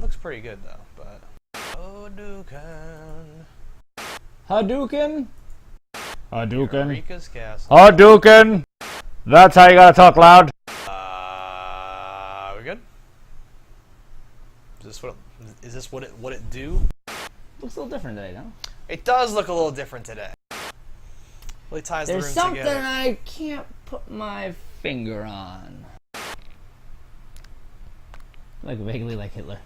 Looks pretty good though, but Hadouken. Hadouken? Hadouken. Eureka's Castle. Hadouken! That's how you gotta talk loud. We good? Is this what it do? Looks a little different today, no? It does look a little different today. Really ties the room There's something together. I can't put my finger on. Like vaguely like Hitler.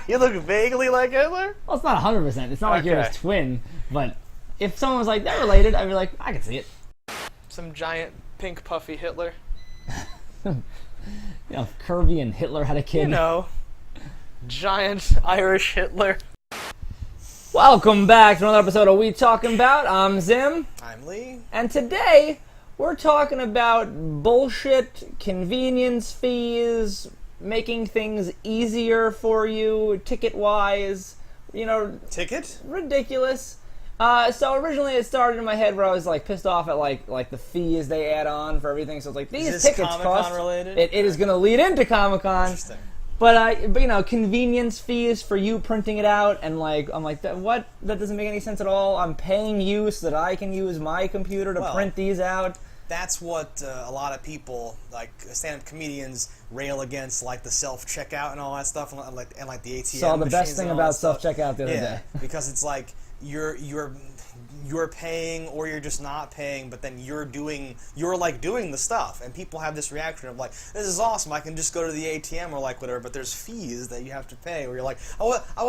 You look vaguely like Hitler? Well, it's not 100%. It's not like you're Okay. his twin, but if someone was like, they're related, I'd be like, I can see it. Some giant pink puffy Hitler. You know, if Kirby and Hitler had a kid. You know, giant Irish Hitler. Welcome back to another episode of We Talking About. I'm Zim. I'm Lee. And today, we're talking about bullshit, convenience fees, making things easier for you, ticket-wise, you know... Ticket? Ridiculous. So originally it started in my head where I was like pissed off at like the fees they add on for everything. So it's like these Is this tickets Comic-Con cost. related? It is going to lead into Comic-Con. Interesting. But you know, convenience fees for you printing it out, and like I'm like what? That doesn't make any sense at all. I'm paying you so that I can use my computer to print these out. That's what a lot of people, like stand-up comedians, rail against, like the self-checkout and all that stuff, and like the ATM. Saw the best thing about self-checkout the other day. Because it's like you're paying or you're just not paying, but then you're doing the stuff, and people have this reaction of like, this is awesome, I can just go to the ATM or like whatever, but there's fees that you have to pay, where you're like, oh, I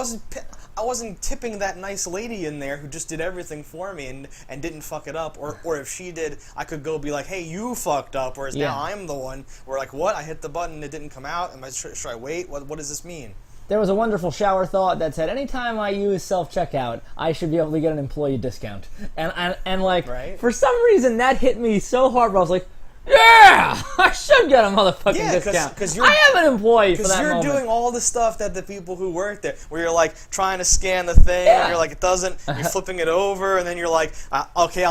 wasn't tipping that nice lady in there who just did everything for me and didn't fuck it up, or if she did, I could go be like, hey, you fucked up, whereas now I'm the one where like, what, I hit the button, it didn't come out, should I wait, what does this mean? There was a wonderful shower thought that said, anytime I use self-checkout, I should be able to get an employee discount. And like, for some reason, that hit me so hard, where I was like, yeah, I should get a motherfucking discount. Cause I am an employee for that moment. Because you're doing all the stuff that the people who work there, where you're like trying to scan the thing, and you're like, it doesn't, you're flipping it over, and then you're like, okay,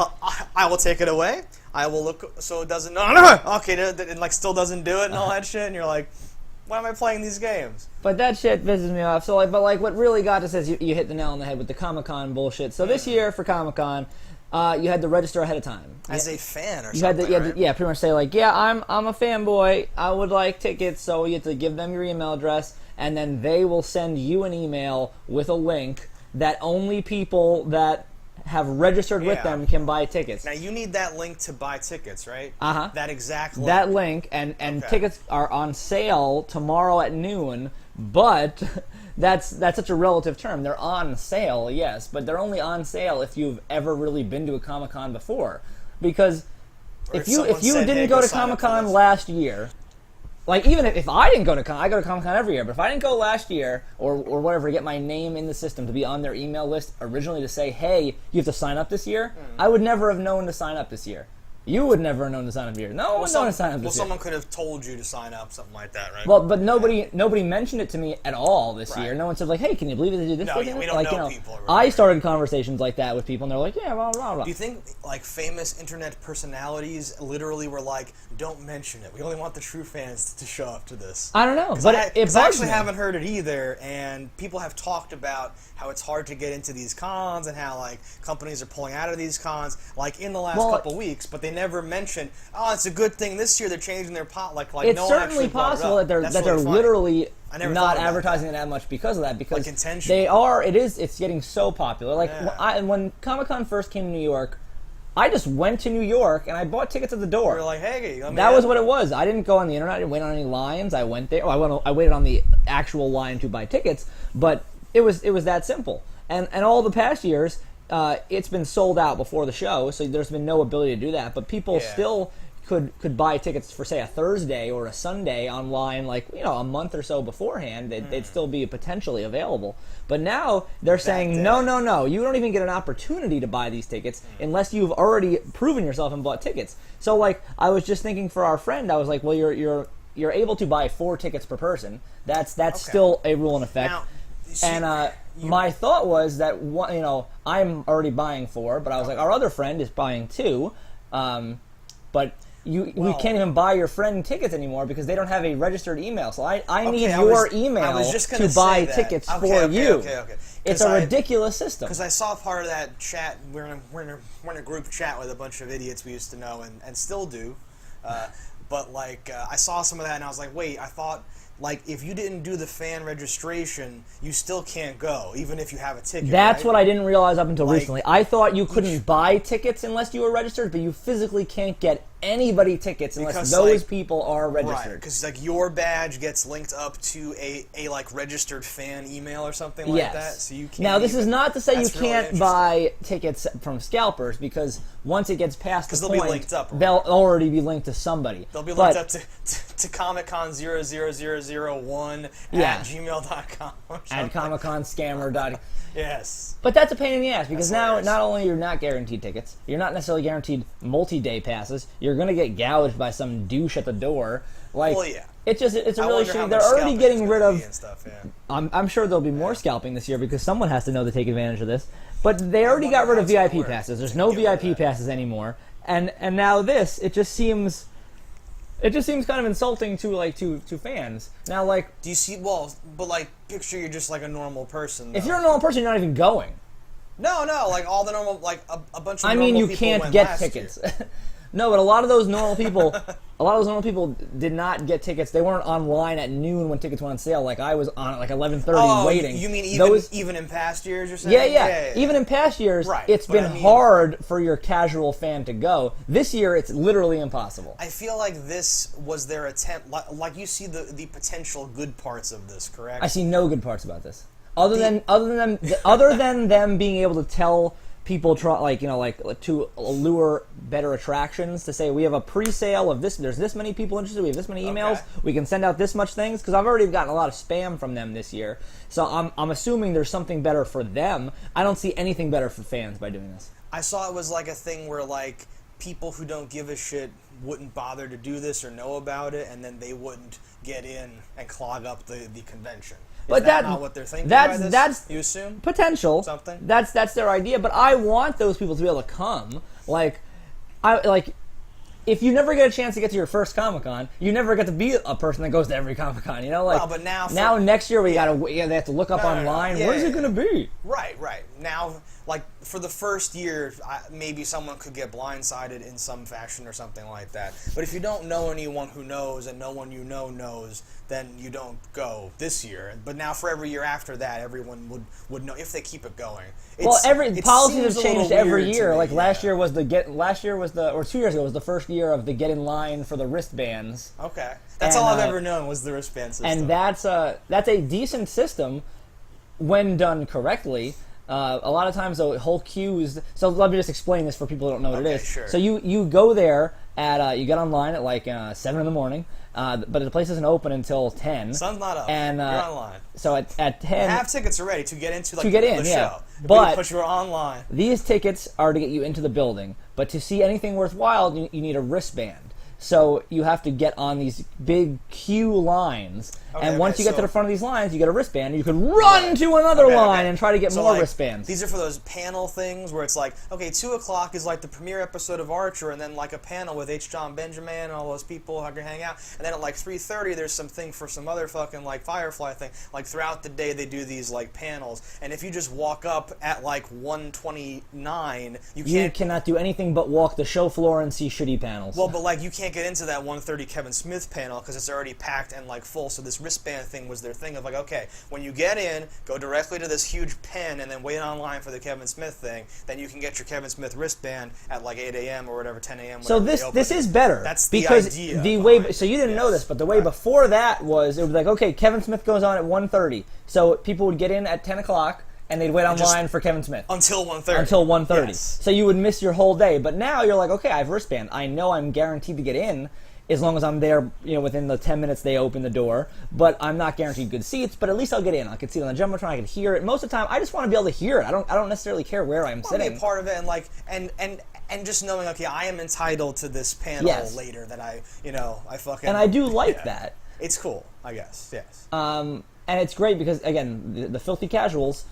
I will take it away. I will look, so it doesn't, okay, it like still doesn't do it and all that shit, and you're like, why am I playing these games? But that shit pisses me off. So like, but like, what really got us is you hit the nail on the head with the Comic-Con bullshit. So this year for Comic-Con, you had to register ahead of time. As a fan or you something, had to, pretty much say like, yeah, I'm a fanboy. I would like tickets. So you have to give them your email address, and then they will send you an email with a link that only people that have registered with them can buy tickets. Now you need that link to buy tickets, right? That exact link. That link, and tickets are on sale tomorrow at noon, but that's such a relative term. They're on sale, yes, but they're only on sale if you've ever really been to a Comic-Con before. Because if you didn't go to Comic-Con last year, like, even if I didn't go to Comic-Con, I go to Comic-Con every year, but if I didn't go last year, or whatever, to get my name in the system, to be on their email list originally to say, hey, you have to sign up this year, I would never have known to sign up this year. You would never have known to sign up here. No one would know to sign up this year. Well, someone could have told you to sign up, something like that, right? Well, but nobody mentioned it to me at all this year. No one said like, "Hey, can you believe they did this?" No, we don't know people. Really. I started conversations like that with people, and they're like, "Yeah, blah blah blah." Do you think like famous internet personalities literally were like, "Don't mention it. We only want the true fans to show up to this"? I don't know, but I actually haven't heard it either, and people have talked about how it's hard to get into these cons and how like companies are pulling out of these cons like in the last couple weeks, but they never mentioned, oh, it's a good thing this year they're changing their pot. Like it's no certainly possible that they're literally not advertising it that much because of that. Because like they are. It's getting so popular. Like when Comic-Con first came to New York, I just went to New York and I bought tickets at the door. You were like, hey, that was what it was. I didn't go on the internet. I didn't wait on any lines. I went there. I waited on the actual line to buy tickets, but it was that simple. And all the past years, it's been sold out before the show, so there's been no ability to do that. But people still could buy tickets for, say, a Thursday or a Sunday online, like, you know, a month or so beforehand. They'd still be potentially available. But now they're saying, no, you don't even get an opportunity to buy these tickets unless you've already proven yourself and bought tickets. So, like, I was just thinking for our friend, I was like, well, you're able to buy 4 tickets per person. That's still a rule in effect. Now, and my thought was that I'm already buying 4, but I was like, our other friend is buying 2, but we can't even buy your friend tickets anymore because they don't have a registered email. So I need I your was email just to gonna buy say that. tickets Okay, for okay, you. Okay. It's a ridiculous system. Because I saw part of that chat. We're in a group chat with a bunch of idiots we used to know and still do. But like I saw some of that and I was like, wait, I thought like if you didn't do the fan registration, you still can't go, even if you have a ticket. That's right? what I didn't realize up until Like, recently. I thought you couldn't buy tickets unless you were registered, but you physically can't get anybody tickets unless Because, those like, people are Right, registered. because like your badge gets linked up to a like registered fan email or something like that. So you can't. Now this is not to say you That's really can't interesting. buy tickets from scalpers because once it gets past the they'll point, be linked up, right? they'll already be linked to somebody. They'll be But- linked up to Comic-Con 00001 Yeah. at gmail.com. or at something. comicconscammer.com. Yes. But that's a pain in the ass because That's now hilarious. not only you're not guaranteed tickets, you're not necessarily guaranteed multi-day passes. You're going to get gouged by some douche at the door. Like, Well, yeah. it's a I really wonder how shitty. They're much already scalping getting it's rid gonna be of. and stuff, yeah. I'm sure there'll be more scalping this year because someone has to know to take advantage of this. But they already got wonder rid of how it's VIP gonna work. passes. There's no Get rid of VIP that. passes anymore. And now this, it just seems kind of insulting to fans. Now, like, Do you see? Well, but like, picture you're just like a normal person. if though. you're a normal person, you're not even going. No, like all the normal, like a bunch of. I mean, normal you people can't went get last tickets. year. No, but a lot of those normal people did not get tickets. They weren't online at noon when tickets went on sale. Like I was on at like 11:30 Oh, waiting. you mean even in past years? You're saying? Yeah. Even in past years, Right, it's but been I mean- hard for your casual fan to go. This year, it's literally impossible. I feel like this was their attempt. Like you see the potential good parts of this, correct? I see no good parts about this, other than them being able to tell people to allure better attractions, to say we have a pre-sale of this, there's this many people interested, we have this many emails, Okay. we can send out this much things, because I've already gotten a lot of spam from them this year, so I'm assuming there's something better for them. I don't see anything better for fans by doing this. I saw it was like a thing where like people who don't give a shit wouldn't bother to do this or know about it, and then they wouldn't get in and clog up the convention. But Is that not what they're thinking that's by this? that's You assume? potential. Something? That's their idea. But I want those people to be able to come. If you never get a chance to get to your first Comic-Con, you never get to be a person that goes to every Comic-Con. You know, like Well, but now next year they have to look up No. online. Yeah, Where's it yeah. going to be? Right. Now, like, for the first year, maybe someone could get blindsided in some fashion or something like that. But if you don't know anyone who knows and no one you know knows, then you don't go this year. But now for every year after that, everyone would know if they keep it going. Policies have seems a changed little every weird to year. me, Like yeah. last year was 2 years ago was the first year of the get in line for the wristbands. Okay. That's And, all I've ever known was the wristband system. And that's a decent system when done correctly. A lot of times, the whole queues. So let me just explain this for people who don't know what it Okay, is. sure. So you go there at you get online at like 7 in the morning, but the place isn't open until 10. Sun's not up. And You're online. So at 10, Have tickets already to get into like To get the in, show. yeah. But But you're online. these tickets are to get you into the building. But to see anything worthwhile, you need a wristband. So you have to get on these big queue lines, and once you get to the front of these lines, you get a wristband, and you can run to another line and try to get So, more like, wristbands. These are for those panel things where it's like, okay, 2 o'clock is like the premiere episode of Archer, and then like a panel with H. John Benjamin and all those people who can hang out, and then at like 3:30 there's something for some other fucking like Firefly thing. Like throughout the day they do these like panels, and if you just walk up at like 1:29, you You can't. cannot do anything but walk the show floor and see shitty panels. Well, but like you can't get into that 1:30 Kevin Smith panel because it's already packed and like full. So this wristband thing was their thing of like, okay, when you get in, go directly to this huge pen and then wait online for the Kevin Smith thing. Then you can get your Kevin Smith wristband at like 8 a.m. or whatever, 10 a.m. So whenever they open this it. is better. That's the because idea the way. behind So you it, didn't know yes. this, but the way before that was it was like, okay, Kevin Smith goes on at 1:30, so people would get in at 10 o'clock and they'd wait online for Kevin Smith. Until 1:30. Until 1:30. Yes. So you would miss your whole day. But now you're like, okay, I have a wristband. I know I'm guaranteed to get in as long as I'm there, within the 10 minutes they open the door. But I'm not guaranteed good seats, but at least I'll get in. I can see it on the Jumbotron, I can hear it. Most of the time, I just want to be able to hear it. I don't necessarily care where I'm Be sitting. a part of it and like and just knowing, okay, I am entitled to this panel Yes. later that I fucking. And I do like yeah. that. It's cool, I guess. Yes. And it's great because, again, the filthy casuals,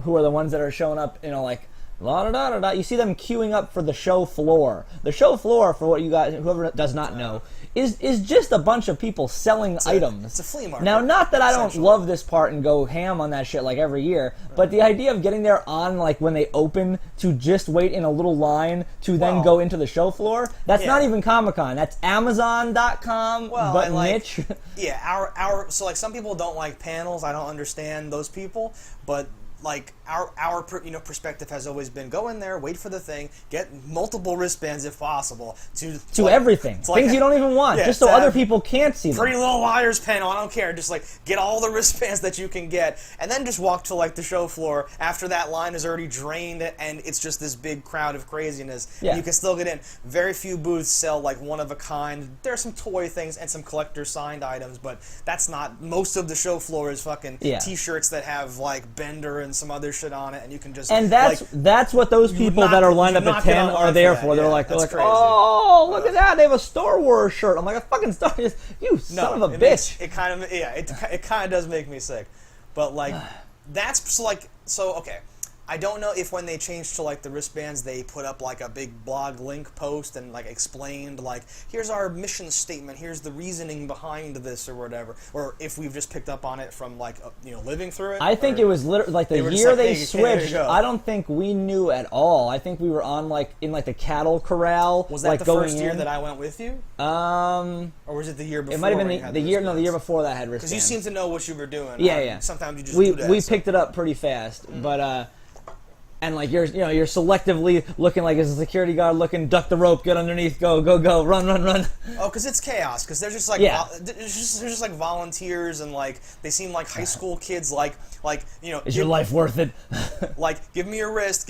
who are the ones that are showing up, like La da da da da. You see them queuing up for the show floor. The show floor, for what you guys, whoever does not know, is just a bunch of people selling items. It's a flea market. Now, not that I don't love this part and go ham on that shit like every year, but the idea of getting there on like when they open to just wait in a little line to then go into the show floor, that's not even Comic-Con. That's Amazon.com, but like, niche. Yeah, so like some people don't like panels. I don't understand those people, but like our perspective has always been go in there, wait for the thing, get multiple wristbands if possible to like, everything, things you don't even want, just so other people can't see them. Pretty Little Liars panel, I don't care, just like get all the wristbands that you can get, and then just walk to like the show floor after that line is already drained and it's just this big crowd of craziness. Yeah. You can still get in. Very few booths sell like one of a kind. There's some toy things and some collector signed items, but that's not most of the show floor is fucking t-shirts that have like Bender and some other shit on it, and you can just that's what those people that are lined up at 10 are there for. They're like, oh, look at that, they have a Star Wars shirt. I'm like, a fucking Star Wars, you son of a bitch. It kind of does make me sick, but like okay. I don't know if when they changed to like the wristbands, they put up like a big blog link post and like explained like, here's our mission statement, here's the reasoning behind this or whatever, or if we've just picked up on it from like living through it. I think it was literally like the year they switched. I don't think we knew at all. I think we were on like in like the cattle corral. Was that like, the first year that I went with you? Or was it the year before? It might have been the year. No, the year before that had wristbands. Because you seem to know what you were doing. Yeah. Sometimes you just do that. We picked it up pretty fast, but. And like you're selectively looking like as a security guard looking, duck the rope, get underneath, go, run. Oh, because it's chaos. Because they're just like they're just like volunteers and like they seem like high school kids. Like is your life worth it? Like give me your wrist,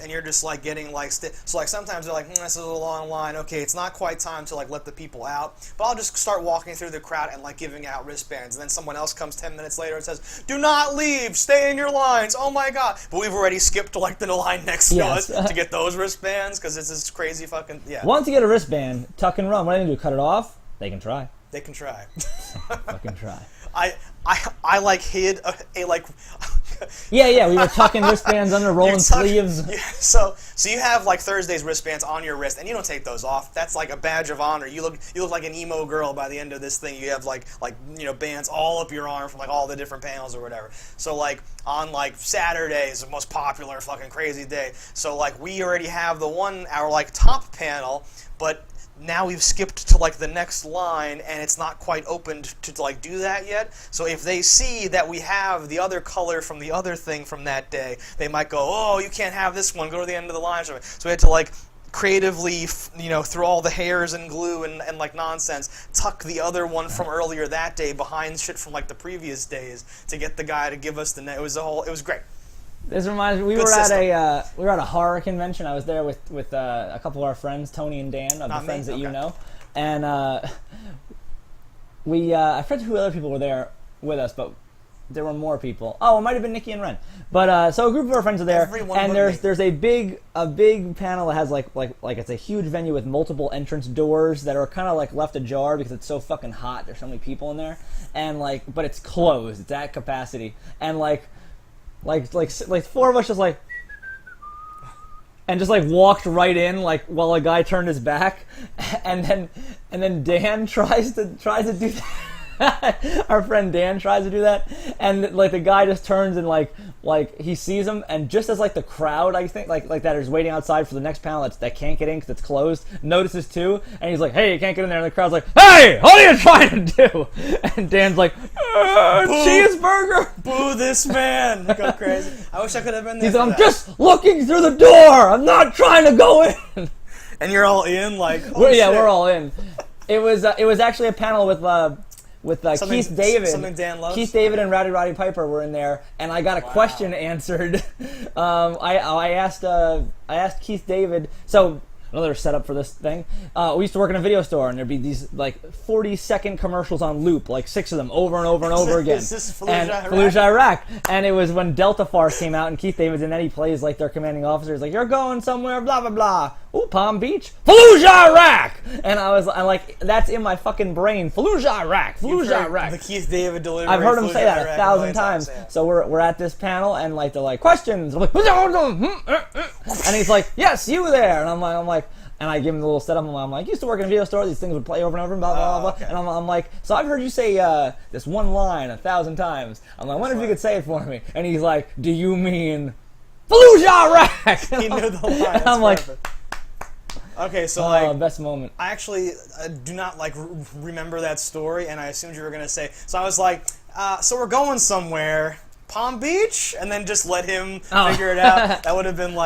and you're just like getting like so like sometimes they're like this is a long line. Okay, it's not quite time to like let the people out, but I'll just start walking through the crowd and like giving out wristbands, and then someone else comes 10 minutes later and says, "Do not leave, stay in your lines." Oh my god! But we've already skipped to like the line next to us to get those wristbands because it's this crazy fucking Once you get a wristband, tuck and run. What do they do? Cut it off? They can try. They can try. Fucking try. I like hid a like. Yeah. We were tucking wristbands under rolling sleeves. Yeah, so you have like Thursday's wristbands on your wrist, and you don't take those off. That's like a badge of honor. You look like an emo girl by the end of this thing. You have like bands all up your arm from like all the different panels or whatever. So like on like Saturday is the most popular fucking crazy day. So like we already have our like top panel, but now we've skipped to like the next line and it's not quite opened to like do that yet. So if they see that we have the other color from the other thing from that day, they might go, oh, you can't have this one, go to the end of the line. So we had to like creatively, through all the hairs and glue and like nonsense, tuck the other one from earlier that day behind shit from like the previous days to get the guy to give us it was great. This reminds me, we were at a horror convention. I was there with a couple of our friends, Tony and Dan, of the friends that you know, and I forget who other people were there with us, but there were more people. Oh, it might have been Nikki and Ren. But so a group of our friends are there, and there's a big panel that has like it's a huge venue with multiple entrance doors that are kind of like left ajar because it's so fucking hot. There's so many people in there, and but it's closed. It's at capacity, and like four of us just like walked right in while a guy turned his back, and then Dan tries to do that. Our friend Dan tries to do that, and the guy just turns and he sees him, and just as the crowd, I think like that is waiting outside for the next panel that can't get in because it's closed, notices too, and he's like, hey, you can't get in there, and the crowd's like, hey, what are you trying to do? And Dan's like, cheeseburger, boo this man, go crazy. I wish I could have been there. He's like, I'm just looking through the door, I'm not trying to go in. And you're all in, we're all in. It was actually a panel with Keith David. Something Dan loves. Keith David and Roddy Piper were in there, and I got a question answered. I asked Keith David. So another setup for this thing. We used to work in a video store, and there'd be these 40-second commercials on loop, 6 of them over and over and over again. Is this Fallujah, Fallujah, Iraq? And it was when Delta Force came out, and Keith David's in that, he plays their commanding officer. He's like, you're going somewhere, blah blah blah. ooh, Palm Beach, Fallujah, Iraq, and I'm like, that's in my fucking brain, Fallujah, Iraq, Fallujah, Iraq. The Keith David delivery. I've heard him say that Iraq 1,000 times. yeah. So we're at this panel, and like they're like, questions. I'm like, and he's like, yes, you there, and I'm like. And I give him the little setup. I'm like, used to work in a video store. These things would play over and over, and blah, blah, blah, blah. Okay. And I'm like, so I've heard you say this one line 1,000 times. I'm like, I wonder if you could say it for me. And he's like, do you mean Fallujah, Iraq? He knew the line. That's I'm like, perfect. Okay, so best moment. I actually do not remember that story, and I assumed you were gonna say. So I was like, so we're going somewhere. Palm Beach, and then just let him figure it out. That would have been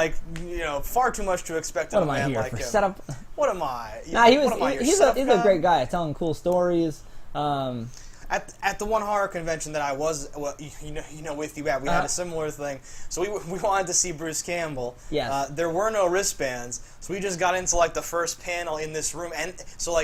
far too much to expect of a man like him. Setup? What am I? Nah, he's a great guy, telling cool stories. At the one horror convention that I was, with you at, we had a similar thing. So we wanted to see Bruce Campbell. Yes. There were no wristbands, so we just got into the first panel in this room, and so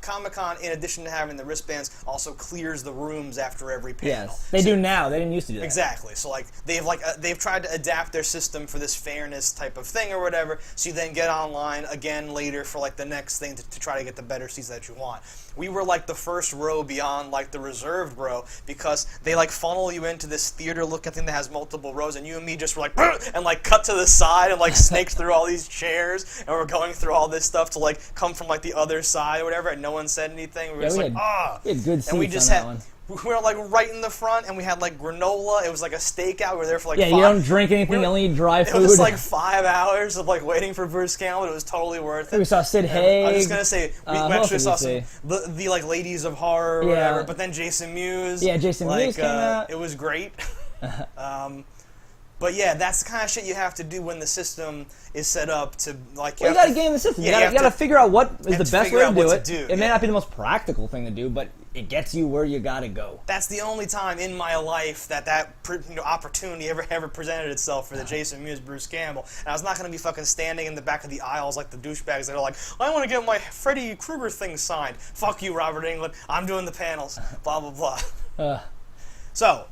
Comic-Con, in addition to having the wristbands, also clears the rooms after every panel. Yes, they do now. They didn't used to do that. Exactly. So they've tried to adapt their system for this fairness type of thing or whatever. So you then get online again later for the next thing to try to get the better seats that you want. We were the first row beyond the reserved row because they funnel you into this theater-looking thing that has multiple rows, and you and me just were and cut to the side and snaked through all these chairs, and we're going through all this stuff to come from the other side or whatever, and no one said anything. We were just we had good seats and we just on had. that one. We were right in the front, and we had granola. It was a stakeout. We were there for you don't drink anything. You only eat dry food. It was 5 hours of waiting for Bruce Campbell. But it was totally worth it. We saw Sid Haig. I was just gonna say we actually saw the ladies of horror or whatever. But then Jason Mewes. Yeah, Jason Mewes came out. It was great. But yeah, that's the kind of shit you have to do when the system is set up to you gotta game the system. Yeah, you gotta figure out what is the best way to do it. It may not be the most practical thing to do, but it gets you where you gotta go. That's the only time in my life that opportunity ever presented itself for the Jason Mewes, Bruce Campbell. And I was not gonna be fucking standing in the back of the aisles like the douchebags that are like, I want to get my Freddy Krueger thing signed. Fuck you, Robert Englund. I'm doing the panels. Blah blah blah. So.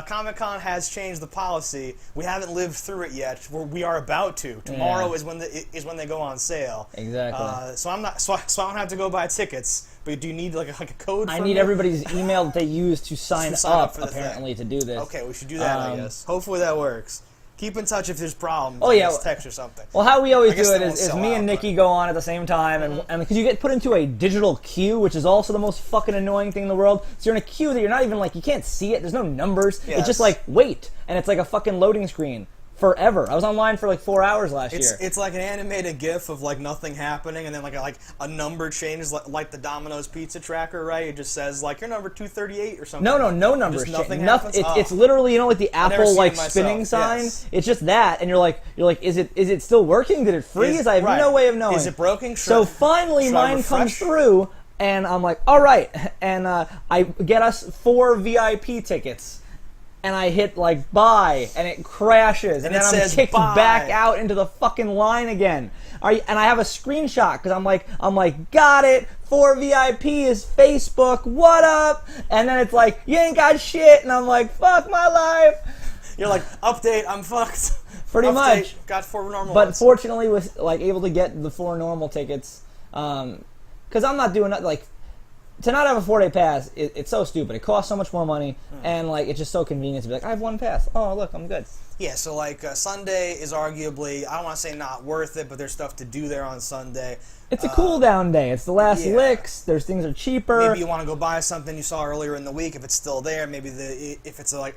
Comic-Con has changed the policy. We haven't lived through it yet. We are about to. Tomorrow is when they go on sale. Exactly. So I don't have to go buy tickets. But do you need a code? I need everybody's email that they use to sign up apparently to do this. Okay, we should do that. I guess. Hopefully that works. Keep in touch if there's problems. Oh yeah, just text or something. Well, how we always do it is me and Nikki go on at the same time, and because you get put into a digital queue, which is also the most fucking annoying thing in the world. So you're in a queue that you're not even you can't see it. There's no numbers. Yes. It's just wait, and it's a fucking loading screen. Forever. I was online for 4 hours last year. It's like an animated GIF of nothing happening, and then a number changes, like the Domino's pizza tracker, right? It just says your number 238 or something. No numbers. Just nothing happens. It's literally the Apple spinning sign. Yes. It's just that, and you're like, is it still working? Did it freeze? I have no way of knowing. Is it broken? So finally, mine comes through, and I'm like, all right, and I get us 4 VIP tickets. And I hit buy, and it crashes, and then I'm kicked back out into the fucking line again. And I have a screenshot because I'm like, got it. 4 VIP is Facebook. What up? And then it's you ain't got shit, and I'm like, fuck my life. You're update. I'm fucked. Pretty much. Got 4 normal. But ones. fortunately, was able to get the 4 normal tickets because I'm not doing that to not have a 4-day pass, it's so stupid. It costs so much more money, and it's just so convenient to be I have 1 pass. Oh, look, I'm good. Yeah, so Sunday is arguably, I don't want to say not worth it, but there's stuff to do there on Sunday. It's a cool down day. It's the last licks. There's things are cheaper. Maybe you want to go buy something you saw earlier in the week if it's still there. Maybe if it's like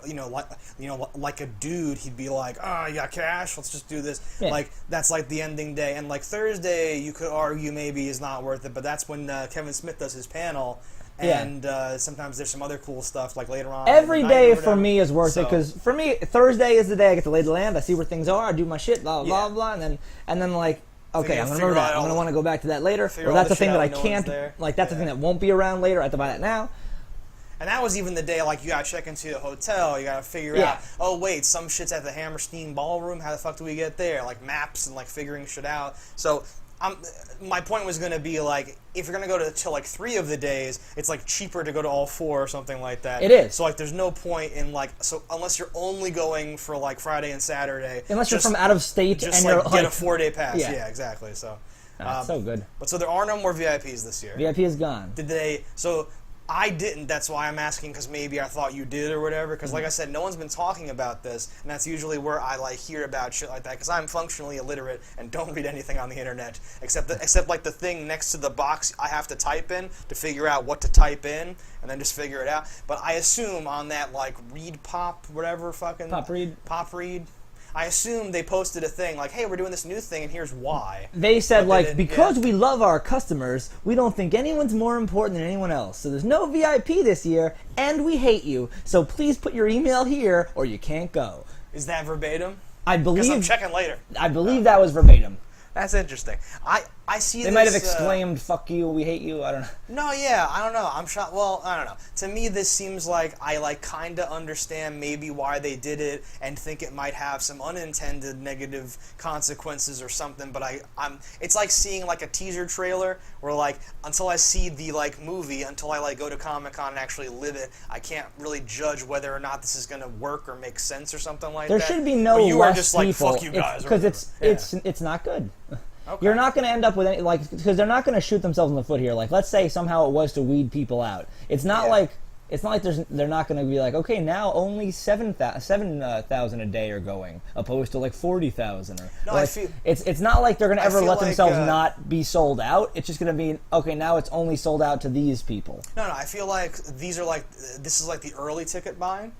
a dude, he'd be like, "Oh, you got cash? Let's just do this." Yeah. That's the ending day. And Thursday, you could argue maybe is not worth it, but that's when Kevin Smith does his panel. And sometimes there's some other cool stuff later on. Every day for me is worth it because for me Thursday is the day I get to lay the land. I see where things are. I do my shit, blah blah blah, and then okay, I'm gonna remember that. I'm gonna want to go back to that later. Or that's the thing that I can't. That's the thing that won't be around later. I have to buy that now. And that was even the day, you gotta check into the hotel, you gotta figure out, oh wait, some shit's at the Hammerstein Ballroom, how the fuck do we get there? Maps and figuring shit out. So my point was going to be like, if you're going to go to like 3 of the days, it's like cheaper to go to all 4 or something like that. It is. So like, there's no point in like, so unless you're only going for like Friday and Saturday, Unless you're from out of state just and like you're get like, a 4-day pass. Yeah. Yeah, exactly. So. That's so good. But so there are no more VIPs this year. VIP is gone. Did they? So I didn't. That's why I'm asking, because maybe I thought you did or whatever. Because like I said, no one's been talking about this, and that's usually where I like hear about shit like that. Because I'm functionally illiterate and don't read anything on the internet except like the thing next to the box I have to type in to figure out what to type in, and then just figure it out. But I assume on that like read pop whatever fucking Pop read. I assume they posted a thing like, hey, we're doing this new thing, and here's why. They said, But they didn't- because yeah. we love our customers, we don't think anyone's more important than anyone else. So there's no VIP this year, and we hate you. So please put your email here, or you can't go. Is that verbatim? I Because I'm believe checking later. that was verbatim. That's interesting. I see They this, might have exclaimed, fuck you, we hate you, I don't know. No, yeah, I don't know. I'm shocked. Well, I don't know. To me, this seems like I like kind of understand maybe why they did it and think it might have some unintended negative consequences or something. But I'm. It's like seeing like a teaser trailer where like until I see the like movie, until I like go to Comic-Con and actually live it, I can't really judge whether or not this is gonna work or make sense or something like There that. should be no But you less are just like people. fuck you guys Because Yeah. it's not good. Okay. You're not going to end up with any, like, because they're not going to shoot themselves in the foot here. Like, let's say somehow it was to weed people out. It's not Yeah. like they're not going to be like, okay, now only 7,000 a day are going, opposed to like 40,000. Or No, like, I feel- it's not like they're going to ever feel let like, themselves not be sold out. It's just going to be, okay, now it's only sold out to these people. No, I feel like these are like this is like the early ticket buying,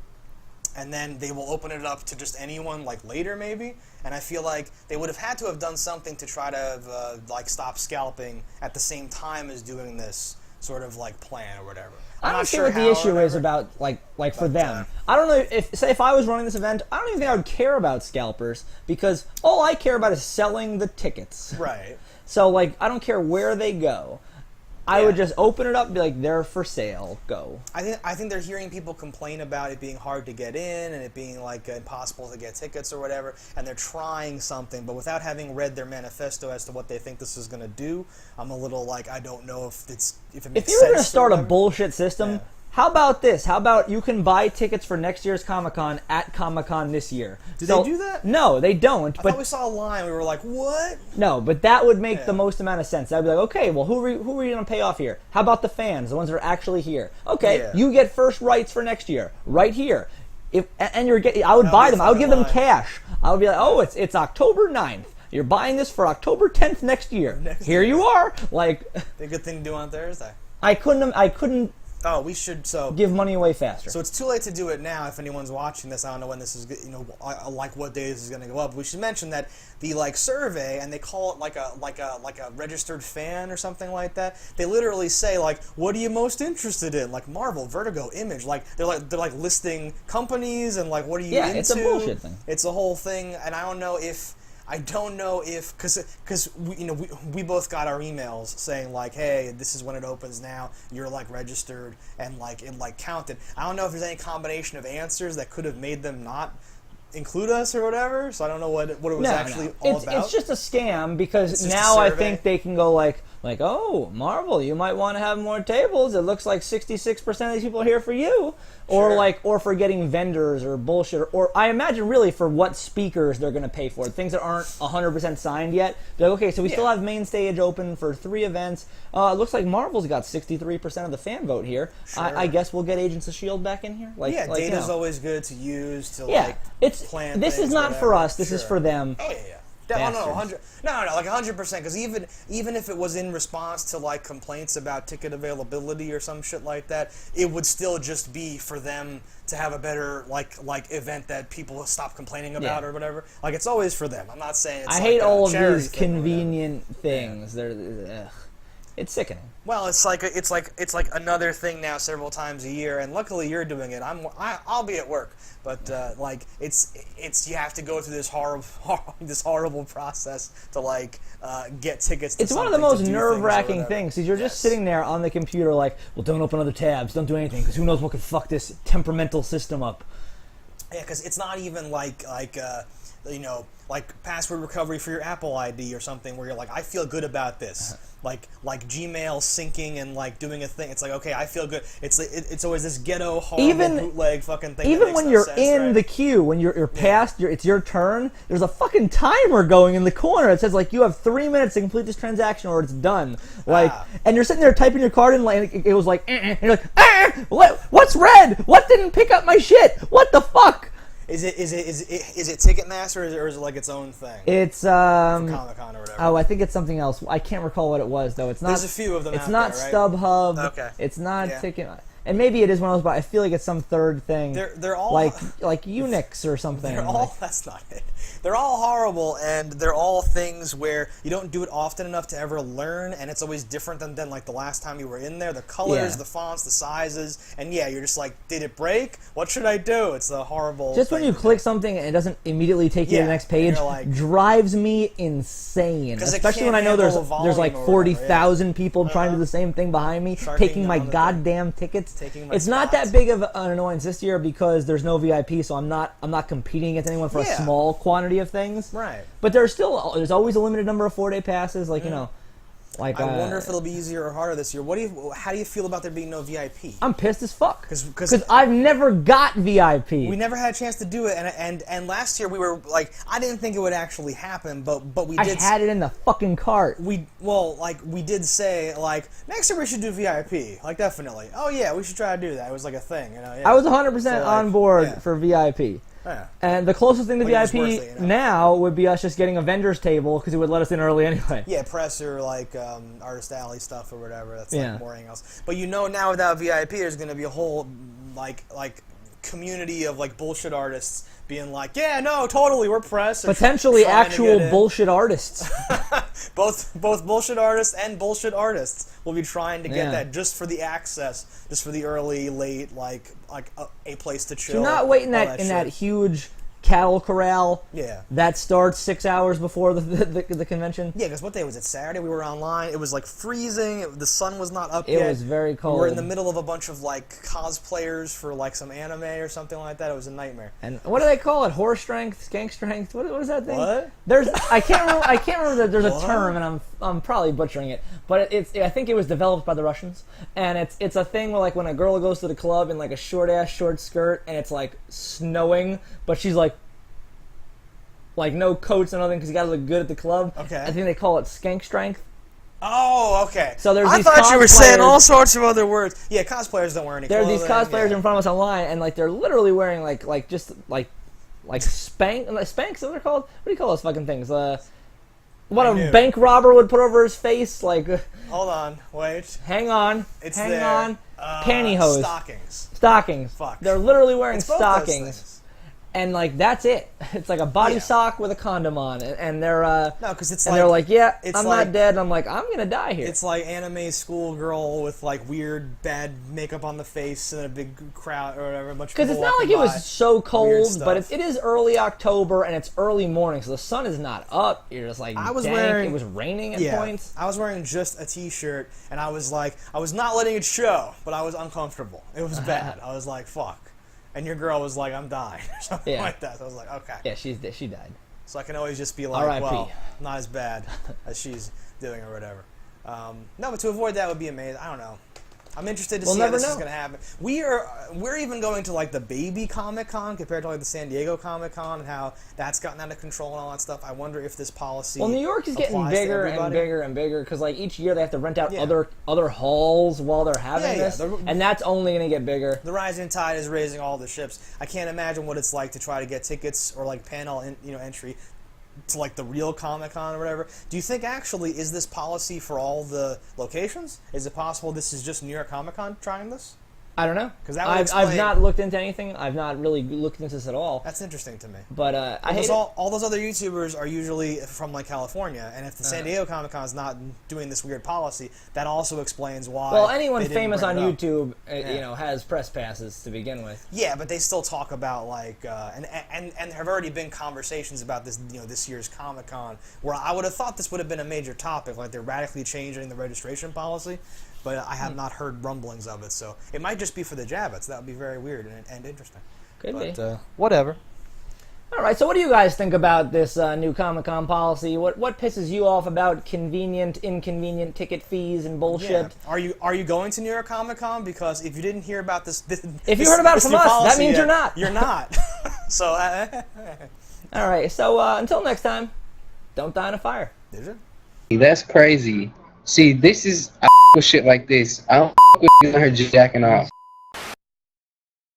and then they will open it up to just anyone like later maybe. And I feel like they would have had to have done something to try to like stop scalping at the same time as doing this sort of like plan or whatever. I I'm don't not see sure what the how or issue is whatever. about, like for But, them. I don't know if I was running this event, I don't even think I would care about scalpers, because all I care about is selling the tickets. Right. So like, I don't care where they go. I would just open it up and be like, they're for sale, go. I think they're hearing people complain about it being hard to get in and it being like impossible to get tickets or whatever, and they're trying something, but without having read their manifesto as to what they think this is going to do, I'm a little like, I don't know if it makes sense. If you were going to or start a whatever. bullshit system, Yeah. how about this? How about you can buy tickets for next year's Comic-Con at Comic-Con this year? Do they do that? No, they don't. I But thought we saw a line. We were like, "What?" no, but that would make Yeah. the most amount of sense. I'd be like, okay, well, who are you going to pay off here? How about the fans, the ones that are actually here? Okay, Yeah. you get first rights for next year, right here. I would buy them. I would give them line. cash. I would be like, oh, it's October 9th. You're buying this for October 10th next year. Here you are. Like, Be a good thing to do on Thursday. I couldn't Oh, we should. So give money away faster. it's too late to do it now. If anyone's watching this, I don't know when this is. Like what day this is going to go up. We should mention that the like survey, and they call it like a registered fan or something like that. They literally say like, what are you most interested in? Like Marvel, Vertigo, Image. Like they're like listing companies and like what are you into? It's a bullshit thing. It's a whole thing, and I don't know if because we both got our emails saying like, hey, this is when it opens now, you're like registered and like it like counted. I don't know if there's any combination of answers that could have made them not include us or whatever, so I don't know what it was actually all about. It's just a scam, because It's just a now I survey. think they can go like, oh, Marvel, you might want to have more tables. It looks like 66% of these people are here for you. Or Sure. or for getting vendors or bullshit, or I imagine really for what speakers they're going to pay for, things that aren't 100% signed yet. They're like, okay, so we still have main stage open for 3 events. It looks like Marvel's got 63% of the fan vote here. Sure. I guess we'll get Agents of S.H.I.E.L.D. back in here. Data's always good to use to yeah, like plan this is things, not for whatever. us. This is Sure. for them. Oh yeah. No, Bastards. like 100%. Because even if it was in response to like complaints about ticket availability or some shit like that, it would still just be for them to have a better like event that people stop complaining about or whatever. Like it's always for them. I'm not saying it's I like hate a all of charity these thing or whatever. convenient things. Ugh. It's sickening. Well, it's like another thing now several times a year, and luckily you're doing it. I'll be at work, but like it's you have to go through this horrible process to like get tickets. To It's one of the something, most to do things or nerve-wracking whatever. things, because you're just Yes. sitting there on the computer like, well, don't open other tabs, don't do anything, because who knows what could fuck this temperamental system up. Yeah, because it's not even like you know, like password recovery for your Apple ID or something, where you're like, I feel good about this. Like Gmail syncing and like doing a thing. It's like, okay, I feel good. It's always this ghetto horrible bootleg fucking thing. Even when you're in the queue, when you're past it's your turn, there's a fucking timer going in the corner. It says like you have 3 minutes to complete this transaction or it's done. Like, and you're sitting there typing your card in, like it was like, and you're like, what's red? What didn't pick up my shit? What the fuck? Is it Ticketmaster or is it like its own thing? It's Comic-Con or whatever. Oh, I think it's something else. I can't recall what it was though. It's not. There's a few of them. It's out not there, right? StubHub. Okay. It's not Ticket. And maybe it is one of those, but I feel like it's some third thing. They're all like Unix or something. They're all that's not it. They're all horrible, and they're all things where you don't do it often enough to ever learn, and it's always different than like the last time you were in there. The colors, the fonts, the sizes, and you're just like, did it break? What should I do? It's the horrible. Just when you click something and it doesn't immediately take you to the next page, like, drives me insane. Especially when I know there's like 40,000 people trying to do the same thing behind me, taking my goddamn tickets. It's not that big of an annoyance this year because there's no VIP, so I'm not competing against anyone for a small quantity of things. Right. But there's always a limited number of 4-day passes. Like you know. Like, I wonder if it'll be easier or harder this year. How do you feel about there being no VIP? I'm pissed as fuck because I've never got VIP. We never had a chance to do it, and last year we were like, I didn't think it would actually happen, but we did. I had it in the fucking cart. We did say like next year we should do VIP, like definitely. Oh yeah, we should try to do that. It was like a thing, you know. Yeah. I was 100% on board for VIP. Yeah. And the closest thing to VIP now would be us just getting a vendor's table because it would let us in early anyway. Yeah, press or like Artist Alley stuff or whatever. That's like more else. But now without VIP, there's going to be a whole like community of like bullshit artists being like, yeah, no, totally, we're press. Potentially actual bullshit artists. both bullshit artists and bullshit artists will be trying to get that just for the access, just for the early, late, like a place to chill. So not waiting that huge cattle corral that starts 6 hours before the convention. Yeah, because what day was it? Saturday? We were online. It was like freezing. The sun was not up yet. It was very cold. We were in the middle of a bunch of like cosplayers for like some anime or something like that. It was a nightmare. And what do they call it? Horse strength, skank strength. What is that thing? What? I can't remember that there's a term, and I'm probably butchering it. But I think it was developed by the Russians, and it's a thing where like when a girl goes to the club in like a short skirt and it's like snowing, but she's like no coats or nothing because you gotta look good at the club. Okay. I think they call it skank strength. Oh, okay. So there's I these thought you were saying all cosplayers- sorts of other words. Yeah, cosplayers don't wear any There are clothing. these cosplayers in front of us online, and like they're literally wearing like Spanx. What are they called? What do you call those fucking things? What a bank robber would put over his face, like. Hold on, wait. Hang on. Hang on. Pantyhose. Stockings. Fuck. They're literally wearing It's both those stockings. things. And like that's it. It's like a body sock with a condom on, and they're no, because it's and like they're like, yeah, it's I'm like, not dead. And I'm like, I'm gonna die here. It's like anime schoolgirl with like weird bad makeup on the face and a big crowd or whatever. Because it's not like it was so cold, but it is early October and it's early morning, so the sun is not up. You're just like, it was raining at points. I was wearing just a t-shirt, and I was not letting it show, but I was uncomfortable. It was bad. I was like, fuck. And your girl was like, I'm dying, or something like that. So I was like, okay. Yeah, she died. So I can always just be like, R.I.P. well, not as bad as she's doing or whatever. No, but to avoid that would be amazing. I don't know. I'm interested to see how this is going to happen. We're even going to like the baby Comic-Con compared to like the San Diego Comic-Con and how that's gotten out of control and all that stuff. I wonder if this policy. Well, New York is getting bigger and bigger and bigger because like each year they have to rent out other halls while they're having this, and that's only going to get bigger. The rising tide is raising all the ships. I can't imagine what it's like to try to get tickets or like panel entry to like the real Comic-Con or whatever. Do you think actually is this policy for all the locations? Is it possible this is just New York Comic-Con trying this? I don't know. Because that would explain. I've not looked into anything. I've not really looked into this at all. That's interesting to me. But I hate all those other YouTubers are usually from like California, and if the San Diego Comic-Con is not doing this weird policy, that also explains why. Well, anyone famous on YouTube, has press passes to begin with. Yeah, but they still talk about like, and there have already been conversations about this, this year's Comic-Con, where I would have thought this would have been a major topic, like they're radically changing the registration policy. But I have not heard rumblings of it, so it might just be for the Jabbits. That would be very weird and interesting. Could be. Whatever. All right, so what do you guys think about this new Comic-Con policy? What pisses you off about inconvenient ticket fees and bullshit? Yeah. Are you going to New York Comic Con? Because if you didn't hear about this if you heard about it from us, that means yet, you're not. You're not. So. All right, so until next time, don't die in a fire. That's crazy. See, this is I with shit like this. I don't with her jacking off.